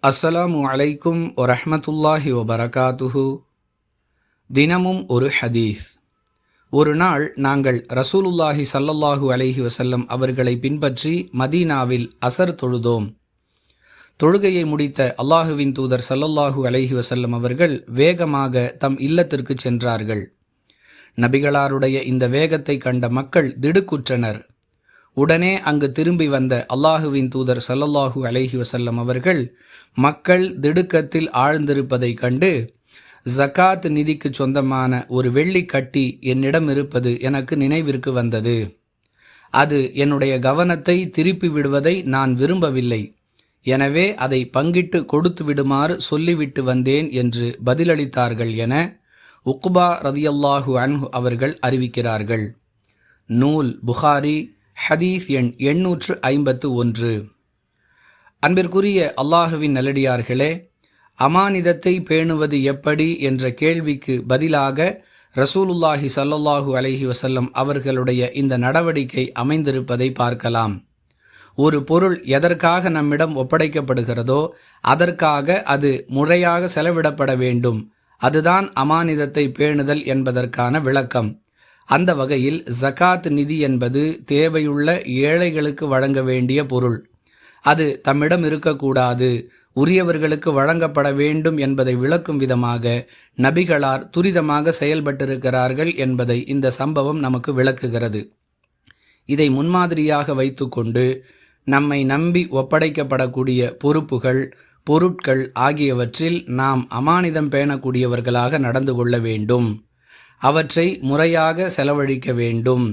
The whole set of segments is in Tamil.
அஸ்ஸலாமு அலைக்கும் வரஹ்மத்துல்லாஹி வபரகாத்துஹு. தினமும் ஒரு ஹதீஸ். ஒரு நாள் நாங்கள் ரசூலுல்லாஹி ஸல்லல்லாஹு அலைஹி வஸல்லம் அவர்களை பின்பற்றி மதீனாவில் அசர் தொழுதோம். தொழுகையை முடித்த அல்லாஹுவின் தூதர் ஸல்லல்லாஹு அலைஹி வஸல்லம் அவர்கள் வேகமாக தம் இல்லத்திற்கு சென்றார்கள். நபிகளாருடைய இந்த வேகத்தை கண்ட மக்கள் திடுக்குற்றனர். உடனே அங்கு திரும்பி வந்த அல்லாஹுவின் தூதர் ஸல்லல்லாஹு அலைஹி வஸல்லம் அவர்கள் மக்கள் திடுக்கத்தில் ஆழ்ந்திருப்பதை கண்டு, ஜகாத் நிதிக்கு சொந்தமான ஒரு வெள்ளி கட்டி என்னிடம் இருப்பது எனக்கு நினைவிற்கு வந்தது. அது என்னுடைய கவனத்தை திருப்பி விடுவதை நான் விரும்பவில்லை. எனவே அதை பங்கிட்டு கொடுத்து விடுமாறு சொல்லிவிட்டு வந்தேன் என்று பதிலளித்தார்கள் என உக்பா ரதியல்லாஹு அன்ஹு அவர்கள் அறிவிக்கிறார்கள். நூல் புகாரி, ஹதீஸ் எண் 851. அன்பிற்குரிய அல்லாஹுவின் நல்லடியார்களே, அமானிதத்தை பேணுவது எப்படி என்ற கேள்விக்கு பதிலாக ரசூலுல்லாஹி ஸல்லல்லாஹு அலைஹி வஸல்லம் அவர்களுடைய இந்த நடவடிக்கை அமைந்திருப்பதை பார்க்கலாம். ஒரு பொருள் எதற்காக நம்மிடம் ஒப்படைக்கப்படுகிறதோ அதற்காக அது முறையாக செலவிடப்பட வேண்டும். அதுதான் அமானிதத்தை பேணுதல் என்பதற்கான விளக்கம். அந்த வகையில் ஜகாத் நிதி என்பது தேவையுள்ள ஏழைகளுக்கு வழங்க வேண்டிய பொருள். அது தம்மிடம் இருக்கக்கூடாது, உரியவர்களுக்கு வழங்கப்பட வேண்டும் என்பதை விளக்கும் விதமாக நபிகளார் துரிதமாக செயல்பட்டிருக்கிறார்கள் என்பதை இந்த சம்பவம் நமக்கு விளக்குகிறது. இதை முன்மாதிரியாக வைத்துக்கொண்டு நம்மை நம்பி ஒப்படைக்கப்படக்கூடிய பொறுப்புகள், பொருட்கள் ஆகியவற்றில் நாம் அமானிதம் பேணக்கூடியவர்களாக நடந்து கொள்ள வேண்டும். அவற்றை முறையாக செலவழிக்க வேண்டும்.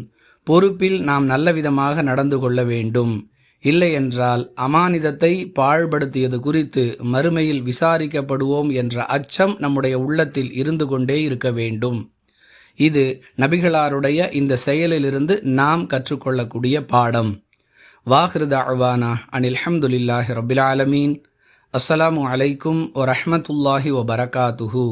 பொறுப்பில் நாம் நல்லவிதமாக நடந்து கொள்ள வேண்டும். இல்லையென்றால் அமானிதத்தை பாழ்படுத்தியது குறித்து மறுமையில் விசாரிக்கப்படுவோம் என்ற அச்சம் நம்முடைய உள்ளத்தில் இருந்து கொண்டே இருக்க வேண்டும். இது நபிகளாருடைய இந்த செயலிலிருந்து நாம் கற்றுக்கொள்ளக்கூடிய பாடம். வாஹிரு தஅவானா அனில் ஹம்துலில்லாஹி ரப்பில் ஆலமீன். அஸ்ஸலாமு அலைக்கும் வரஹ்மத்துல்லாஹி வபரகாத்துஹு.